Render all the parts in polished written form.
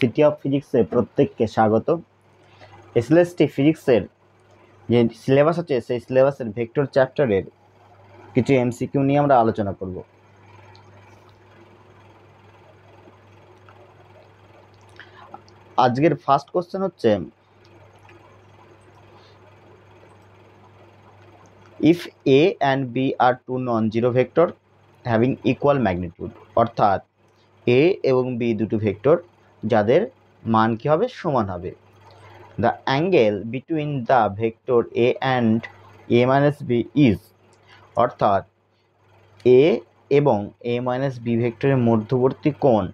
City of ফিজিক্সে প্রত্যেককে স্বাগত। এসএলএসটি ফিজিক্সের যে সিলেবাস আছে সেই সিলেবাসের ভেক্টর চ্যাপ্টারের কিছু এমসিকিউ নিয়ে আমরা আলোচনা করব। আজকের ফার্স্ট কোশ্চেন হচ্ছে, if A and B are two non zero vector having equal magnitude, অর্থাৎ এ এবং বি দুটো ভেক্টর যাদের মান কী হবে, সমান হবে। The angle between the vector A and A minus B is, অর্থাৎ এ এবং এ মাইনাস বি ভেক্টরের মধ্যবর্তী কোণ।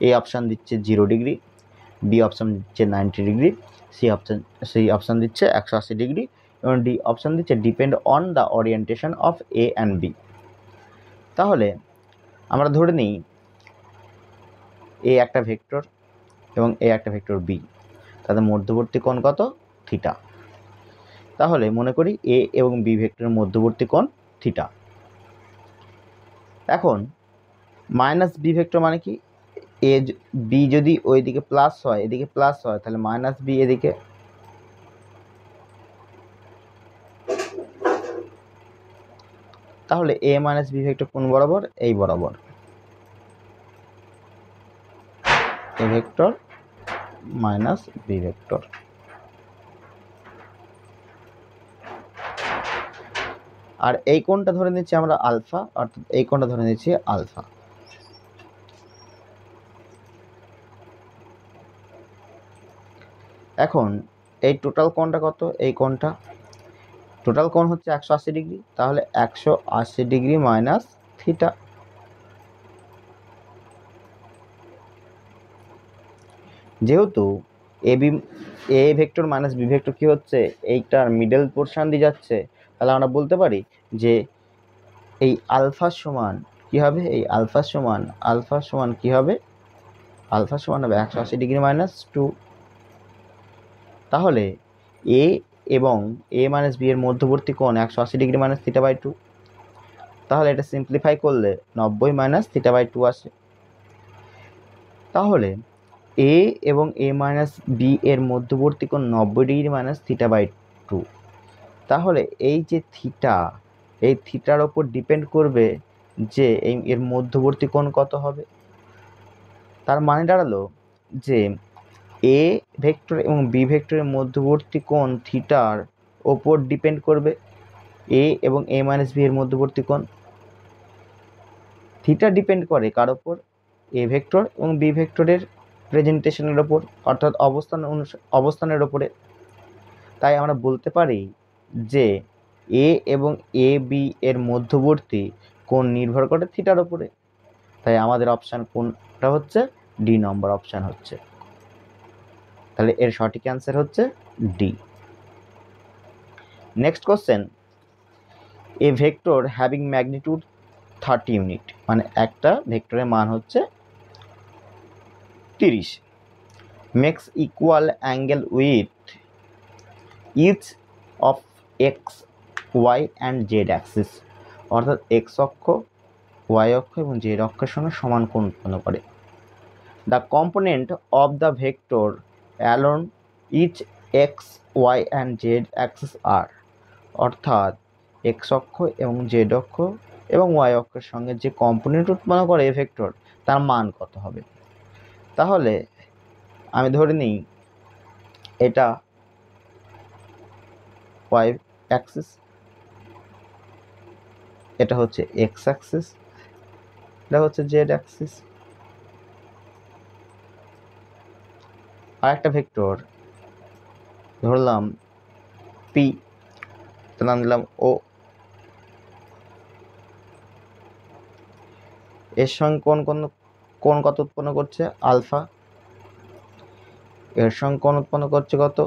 এ অপশান দিচ্ছে 0 ডিগ্রি, বি অপশান দিচ্ছে 90 ডিগ্রি, সি অপশান দিচ্ছে 180 ডিগ্রি এবং ডি অপশান দিচ্ছে depend on the orientation of A and B. তাহলে আমরা ধরে নিই এ একটা ভেক্টর এবং এ একটা ভেক্টর বি, তাদের মধ্যবর্তী কোণ কত, থিটা। তাহলে মনে করি এ এবং বি ভেক্টরের মধ্যবর্তী কোণ থিটা। এখন মাইনাস বি ভেক্টর মানে কি, এ বি যদি ওইদিকে প্লাস হয় এদিকে প্লাস হয়, তাহলে মাইনাস বি এদিকে, তাহলে এ মাইনাস বি ভেক্টর কোন বরাবর, এই বরাবর, A vector minus B vector. আর এই কোণটা ধরে নিচ্ছি আমরা আলফা, অর্থাৎ এই কোণটা ধরে নিচ্ছি আলফা। এখন এই টোটাল কোণটা কত, এই কোণটা টোটাল কোণ হচ্ছে 180 ডিগ্রি, তাহলে 180 ডিগ্রি মাইনাস থিটা। যেহেতু A vector minus B vector কী হচ্ছে, এইটার মিডল পোর্শন দিয়ে যাচ্ছে, তাহলে আমরা বলতে পারি যে এই আলফা সমান কী হবে, এই আলফা সমান কী হবে, আলফা সমান হবে 180 ডিগ্রি মাইনাস 2। তাহলে এ এবং এ মাইনাস বি এর মধ্যবর্তী কোণ 180 ডিগ্রি মাইনাস থিটা বাই 2। তাহলে এটা সিম্পলিফাই করলে 90 মাইনাস থিটা বাই 2 আসে। তাহলে এ এবং এ মাইনাস বি এর মধ্যবর্তী কোণ 90 ডিগ্রি মাইনাস থিটা বাই 2। তাহলে এই যে থিটা, এই থিটার ওপর ডিপেন্ড করবে যে এর মধ্যবর্তী কোণ কত হবে। তার মানে দাঁড়ালো যে এ ভেক্টর এবং বি ভেক্টরের মধ্যবর্তী কোণ থিটার ওপর ডিপেন্ড করবে এ এবং এ মাইনাস বি এর মধ্যবর্তী কোণ। থিটা ডিপেন্ড করে কার ওপর, এ ভেক্টর এবং বি ভেক্টরের প্রেজেন্টেশনের ওপর, অর্থাৎ অবস্থানের ওপরে। তাই আমরা বলতে পারি যে এ এবং এ বি এর মধ্যবর্তী কোণ নির্ভর করে থিটার ওপরে। তাই আমাদের অপশান কোনটা হচ্ছে, ডি নম্বর অপশান হচ্ছে। তাহলে এর সঠিক অ্যান্সার হচ্ছে D. Next question, a vector having magnitude 30 unit, মানে একটা ভেক্টরের মান হচ্ছে 30, makes equal angle with each of X Y and Z axis, অর্থাৎ এক্স অক্ষ, ওয়াই অক্ষ এবং জেড অক্ষের সঙ্গে সমান কোণ উৎপন্ন করে। The component of the vector along each X Y and Z axis are, অর্থাৎ এক্স অক্ষ এবং জেড অক্ষ এবং ওয়াই অক্ষের সঙ্গে যে কম্পোনেন্ট উৎপন্ন করে এ ভেক্টর, তার মান কত হবে। তাহলে আমি ধরে নিই এটা ওয়াই অ্যাক্সিস, এটা হচ্ছে এক্স অ্যাক্সিস, এটা হচ্ছে জেড অ্যাক্সিস। আর একটা ভেক্টর ধরলাম পি, তার নাম দিলাম ও, এর সঙ্গে কোণ কত উৎপন্ন করছে, আলফা, এর সঙ্গে কোণ উৎপন্ন করছে কত,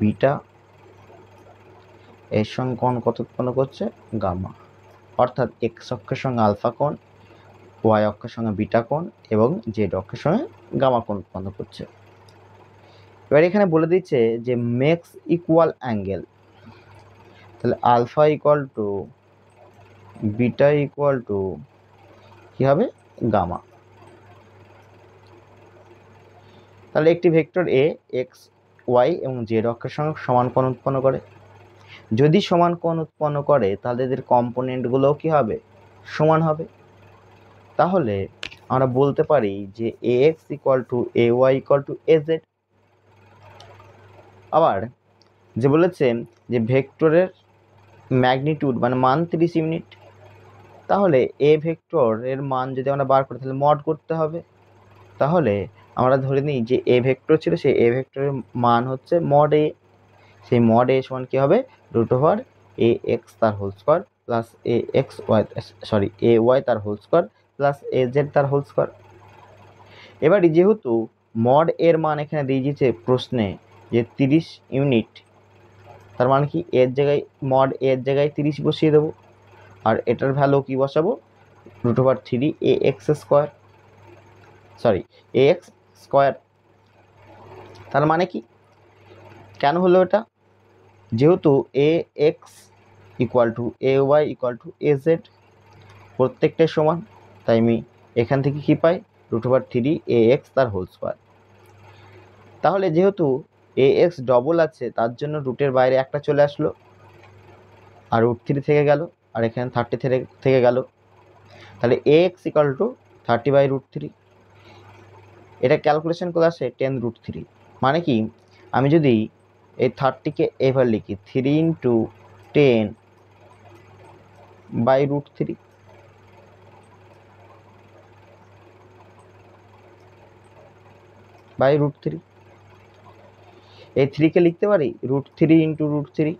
বিটা, এর সঙ্গে কোণ কত উৎপন্ন করছে, গামা। অর্থাৎ এক্স অক্ষের সঙ্গে আলফা কোণ, ওয়াই অক্ষের সঙ্গে বিটা কোণ এবং জেড অক্ষের সঙ্গে গামা কোণ উৎপন্ন করছে। এবার এখানে বলে দিচ্ছে যে মেক্স ইকুয়াল অ্যাঙ্গেল, তাহলে alpha equal to beta equal to কী হবে, গামা। তাহলে একটি ভেক্টর এ এক্স ওয়াই এবং জেড অক্ষের সঙ্গে সমান কোণ উৎপন্ন করে। যদি সমান কোণ উৎপন্ন করে তাহলে এদের কম্পোনেন্টগুলোও কি হবে, সমান হবে। তাহলে আমরা বলতে পারি যে A X equal to A Y equal to A Z. আবার যে বলেছেন যে ভেক্টরের ম্যাগনিটিউড মানে মান 30 ইউনিট, তাহলে এ ভেক্টরের মান যদি আমরা বার করি তাহলে মড করতে হবে। তাহলে আমরা ধরে নিই যে এ ভেক্টর ছিল, সেই এ ভেক্টরের মান হচ্ছে মড এ। সেই মড এ সমান কি হবে, রুট ওভার এ এক্স তার whole square plus A X Y A Y তার whole square plus A Z তার হোল স্কোয়ার। এবারে যেহেতু মড এর মান এখানে দিয়ে দিয়েছে প্রশ্নে যে 30 ইউনিট, তার মানে কি এর জায়গায় মড এর জায়গায় 30 বসিয়ে দেবো, আর এটার ভ্যালু কি বসাবো, root over 3 A X square A X square. তার মানে কি, কেন হলো এটা, যেহেতু A X equal to A Y equal to A Z প্রত্যেকটাই সমান, তাই আমি এখান থেকে কি পাই, রুট ওভার 3 এ এক্স তার হোল স্কোয়ার। তাহলে যেহেতু এ এক্স ডবল আছে তার জন্য রুটের বাইরে একটা চলে আসলো, আর রুট 3 থেকে গেল, আর এখানে 30 থেকে গেল। তাহলে এ এক্স ইকুয়াল টু 30/√3। এটা ক্যালকুলেশন করে আসে 10√3। মানে কি, আমি যদি এই 30কে এভাবে লিখি 3 ইন্টু 10/√3, এই 3কে লিখতে পারি √3 ইন্টু √3।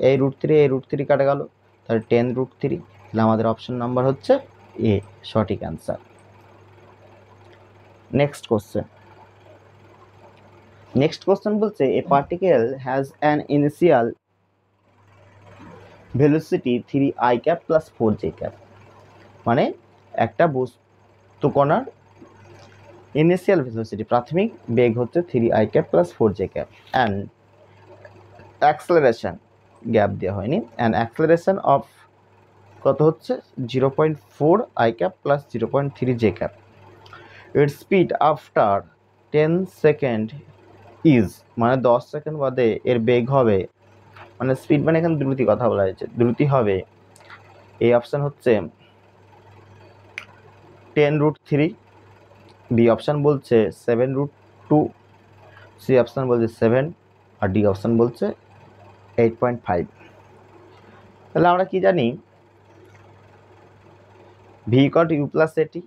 এই √3 কাটা গেল, তাহলে 10√3। তাহলে আমাদের অপশন নাম্বার হচ্ছে এ সঠিক অ্যান্সার। নেক্সট কোশ্চেন বলছে a particle has an initial velocity 3i cap plus 4j cap. মানে একটা বস্তু কণার ইনিশিয়াল ভেলোসিটি প্রাথমিক বেগ হচ্ছে 3i cap plus 4j cap, and acceleration gap দেওয়া হয়নি, অ্যান্ড অ্যাক্সেলারেশন অফ কত হচ্ছে 0.4i cap plus 0.3j cap. এর স্পিড আফটার 10 সেকেন্ড ইজ, মানে 10 সেকেন্ড বাদে এর বেগ হবে, মানে স্পিড মানে এখানে দ্রুতি কথা বলা হয়েছে, দ্রুতি হবে। এই অপশান হচ্ছে 10√3, বি অপশান বলছে 7√2, সি অপশান বলছে 7, আর ডি অপশান বলছে 8.5। তাহলে আমরা কি জানি, V equal to U plus এটি,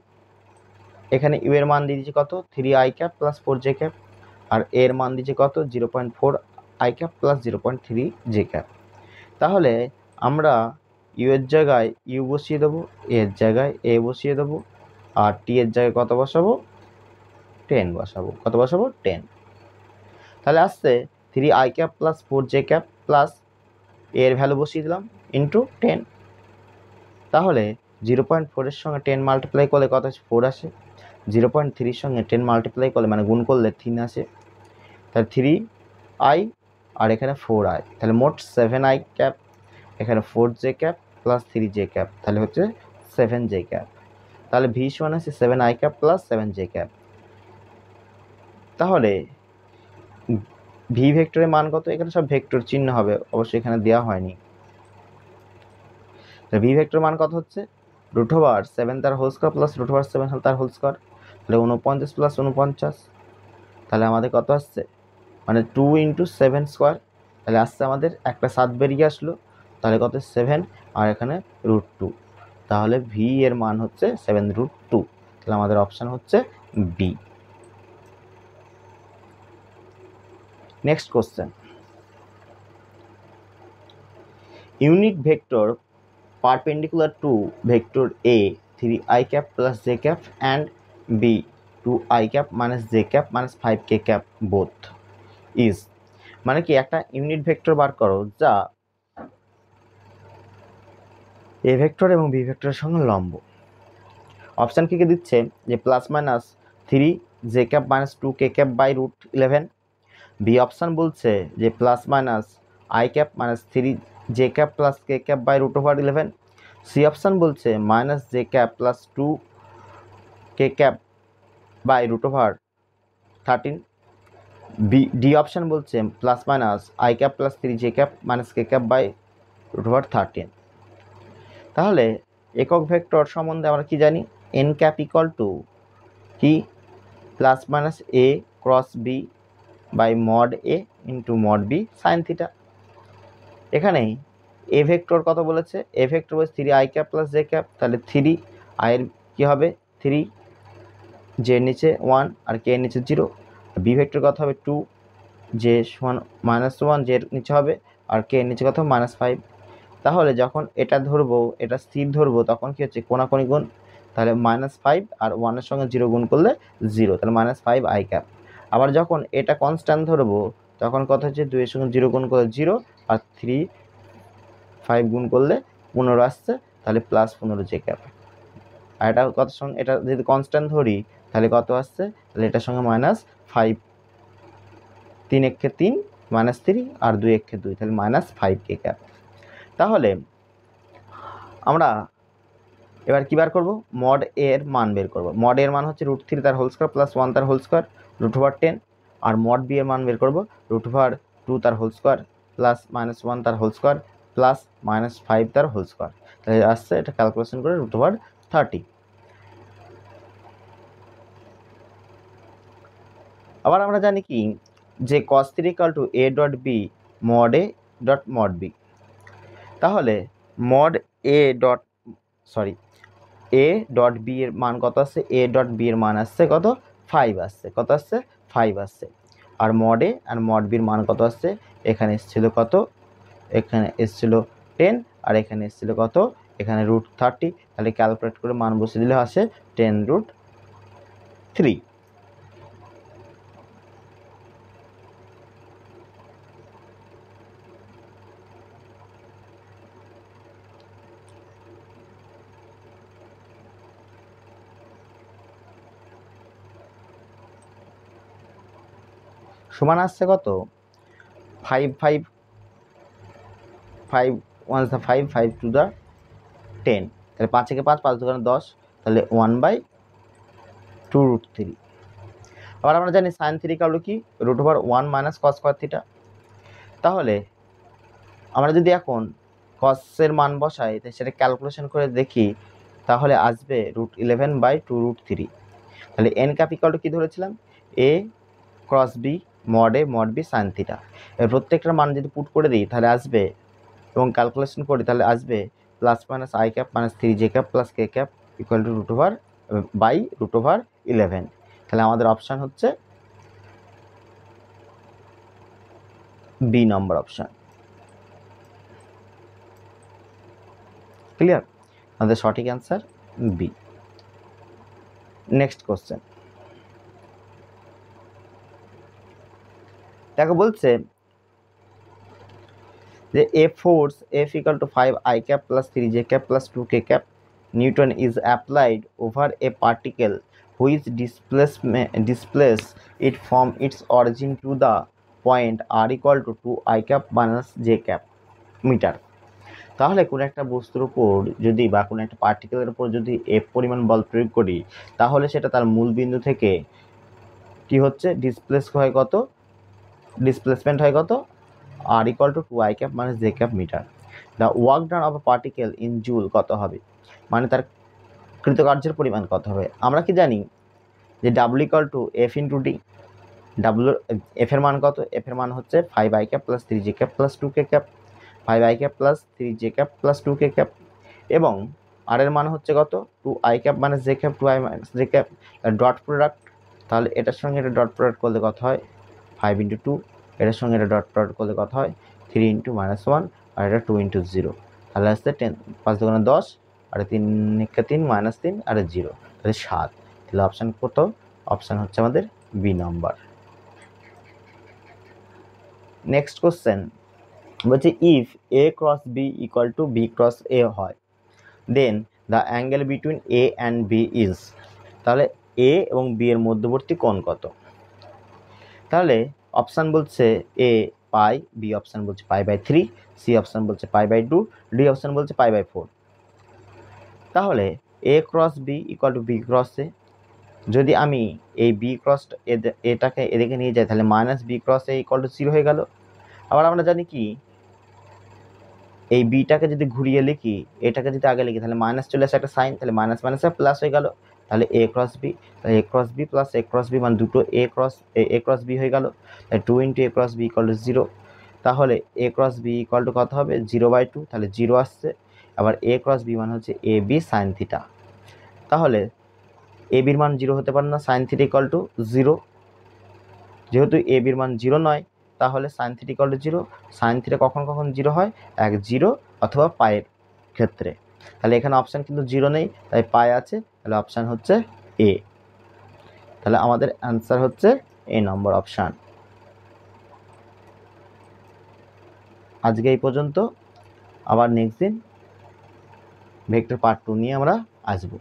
এখানে ইউ এর মান দিয়ে দিয়েছে কত 3i cap plus 4j cap, আর এর মান দিয়েছে কত 0.4i cap plus 0.3j cap. তাহলে আমরা ইউ এর জায়গায় ইউ বসিয়ে দেবো, এর জায়গায় এ বসিয়ে দেবো, আর টি এর জায়গায় কত বসাবো 10 বসাবো। কত বসাবো 10। তাহলে আসছে 3i cap plus 4j cap plus এর ভ্যালু বসিয়ে দিলাম ইন্টু 10। তাহলে 0.4 এর সঙ্গে 10 মাল্টিপ্লাই করলে কত আসে 4 আসে, 0.3 এর সঙ্গে 10 মাল্টিপ্লাই করলে মানে গুণ করলে 3 আসে, তাহলে 3i আর এখানে 4i, তাহলে মোট 7i ক্যাপ, এখানে 4j cap plus 3j cap, তাহলে হচ্ছে 7j ক্যাপ। তাহলে ভি সমান আছে 7i cap plus 7j cap. তাহলে ভি ভেক্টরের মান কত, এখানে সব ভেক্টর চিহ্ন হবে, অবশ্যই এখানে দেওয়া হয়নি। ভি ভেক্টর মান কত হচ্ছে রুট ওভার 7 তার whole square plus root over 7 তার হোল স্কোয়ার, তাহলে 49 প্লাস 49। তাহলে আমাদের কত আসছে, মানে 2 ইন্টু 7 স্কোয়ার, তাহলে আসছে আমাদের একটা 7 বেরিয়ে আসলো, তাহলে কত 7, আর এখানে √2, তাহলে ভি এর মান হচ্ছে 7√2। তাহলে আমাদের অপশান হচ্ছে B. Next question, unit vector perpendicular to vector A 3i cap plus j cap and B 2i cap minus j cap minus 5k cap both is, মানে কি একটা ইউনিট ভেক্টর বার করো যা এ ভেক্টর এবং বি ভেক্টরের সঙ্গে লম্ব। অপশান কি দিচ্ছে যে plus minus 3j cap minus 2k cap by √11। B option বলছে যে plus minus i cap minus 3j cap plus k cap by √11। C option বলছে minus J cap plus 2 K cap by root over 13। D option বলছে plus minus I cap plus 3 J cap minus K cap by root over 13। তাহলে একক vector সম্বন্ধে আমরা কি জানি, N cap equal to কি plus minus A cross B by mod A into mod B sine theta. এখানে A vector কত বলেছে, এ ভেক্টর বলছে 3 I cap plus J cap, তাহলে 3 আয়ের কী হবে 3, জে নিচে 1 আর কে নিচে 0। বি ভেক্টর কত হবে 2, জে সমান -1 জের নিচে হবে আর কে নিচে কত -5। তাহলে যখন এটা ধরবো, এটা স্থির ধরবো, তখন কি হচ্ছে কোনাকুনি গুণ, তাহলে -5 আর 1-এর সঙ্গে 0 গুণ করলে 0, তাহলে -5 আই ক্যাপ। আবার যখন এটা কনস্ট্যান্ট ধরবো তখন কত হচ্ছে 2-এর সঙ্গে 0 গুণ করলে 0 আর 3 5 গুণ করলে 15 আসছে, তাহলে +15 জে ক্যাপ। আর এটা কত সঙ্গে, এটা যদি কনস্ট্যান্ট ধরি তাহলে কত আসছে, তাহলে এটার সঙ্গে -5, 3 একে 3 -3 আর 2 একে 2, তাহলে -5 কে ক্যাপ। তাহলে আমরা এবার কী বার করবো, মড এর মান বের করবো। মড এর মান হচ্ছে √3 তার হোল স্কোয়ার প্লাস 1 তার হোল স্কোয়ার রুট ওভার 10। আর মড বি এর মান বের করবো √2 তার হোল স্কোয়ার প্লাস -1 তার হোল স্কোয়ার প্লাস -5 তার হোল স্কোয়ার, তাহলে আসছে এটা ক্যালকুলেশন করে √30। আবার আমরা জানি কি যে cos 3 = a dot B mod A dot mod B. তাহলে mod A dot A dot B এর মান কত আসছে, এ ডট বি এর মান আসছে কত 5 আসছে, কত আসছে 5 আসছে। আর মড এ আর মড বির মান কত আসছে, এখানে এসেছিল কত, এখানে এসেছিল 10 আর এখানে এসেছিল কত, এখানে √30। তাহলে ক্যালকুলেট করে মান বসে দিলে আসে 10√3। সমান আসছে কত 5 5 5 1 the 5 5 to the 10, তাহলে 5 একে 5 5 2 10, তাহলে 1/2√3। আবার আমরা জানি sin 3 কি √1 - cos স্কয়ার থিটা। তাহলে আমরা যদি এখন cos এর মান বসাই, তাই সেটা ক্যালকুলেশন করে দেখি, তাহলে আসবে √11/2√3। তাহলে n ক্যাপ ইকুয়াল টু কী ধরেছিলাম, a cross b mod A mod B sine theta. এর প্রত্যেকটার মান যদি পুট করে দিই তাহলে আসবে, এবং ক্যালকুলেশন করি তাহলে আসবে plus minus I cap minus 3 J cap plus K cap equal two √11। তাহলে আমাদের অপশান হচ্ছে বি নম্বর অপশান। ক্লিয়ার, আমাদের সঠিক অ্যান্সার বি। নেক্সট কোশ্চেন দেখো, বলছে যে a force F = 5 I cap plus 3 J cap plus 2 K cap Newton is applied over a particle which displaces it from its origin to the point r = 2 I cap minus J cap metre. তাহলে কোনো একটা বস্তুর উপর যদি বা কোনো একটা পার্টিকেলের উপর যদি F পরিমাণ বল প্রয়োগ করি, তাহলে সেটা তার মূল বিন্দু থেকে কি হচ্ছে ডিসপ্লেসমেন্ট হয় কত, r = 2 I cap minus J cap metre. The work done of a particle in joule কত হবে, মানে তার কৃতকার্যের পরিমাণ কত হবে। আমরা কি জানি যে W = F × D। F এর মান কত, F এর মান হচ্ছে 5 I cap plus 3 J cap plus 2 K cap, 5 I cap plus 3 J cap plus 2 K cap, এবং R এর মান হচ্ছে কত 2 I cap minus J cap 2 I minus J cap dot product. তাহলে এটার সঙ্গে এটা ডট প্রোডাক্ট করলে কত হয় 5 × 2, এটার সঙ্গে এটা ডট প্রোডাক্ট করলে কত হয় 3 × -1 আর এটা 2 × 0, তাহলে আসছে 10 5 2 10 আর 3 একে 3 -3 আর 0, তাহলে 7। তাহলে অপশান কত, অপশান হচ্ছে আমাদের বি নাম্বার। নেক্সট কোশ্চেন বলছে if a cross b = b cross a হয়, then the angle between a and b is. তাহলে a এবং b এর মধ্যবর্তী কোণ কত। তাহলে অপশান বলছে এ পাই, বি অপশান বলছে π/3, সি অপশান বলছে π/2, ডি অপশান বলছে π/4। তাহলে A cross B equal to B cross A. যদি আমি এই বি ক্রস এটাকে এদিকে নিয়ে যাই তাহলে minus B cross A equal to 0 হয়ে গেল। আবার আমরা জানি কি এই বিটাকে যদি ঘুরিয়ে লিখি, এটাকে যদি আগে লিখি তাহলে মাইনাস চলে আসে একটা সাইন, তাহলে মাইনাস মাইনাসে প্লাস হয়ে গেল। তাহলে এ ক্রস বি, তাহলে A cross B plus A cross B মানে দুটো এ ক্রস বি হয়ে গেল। তাহলে 2 into A cross B equal to 0। তাহলে A cross B equal to কত হবে 0/2, তাহলে 0 আসছে। আবার এ ক্রস বি মানে হচ্ছে এ বি সাইন থিটা। তাহলে এ বির মান 0 হতে পারে না, সাইন থিটা ইকুয়াল টু 0। যেহেতু এ বির মান 0 নয় তাহলে sine theta equal to 0। Sine theta কখন কখন 0 হয়, 0 অথবা পায়ের ক্ষেত্রে। তাহলে এখানে অপশান কিন্তু 0 নেই, তাই পাই আছে, তাহলে অপশান হচ্ছে এ। তাহলে আমাদের অ্যান্সার হচ্ছে এ নম্বর অপশান। আজকে এই পর্যন্ত, আবার নেক্সট দিন ভেক্টর পার্ট 2 নিয়ে আমরা আসবো।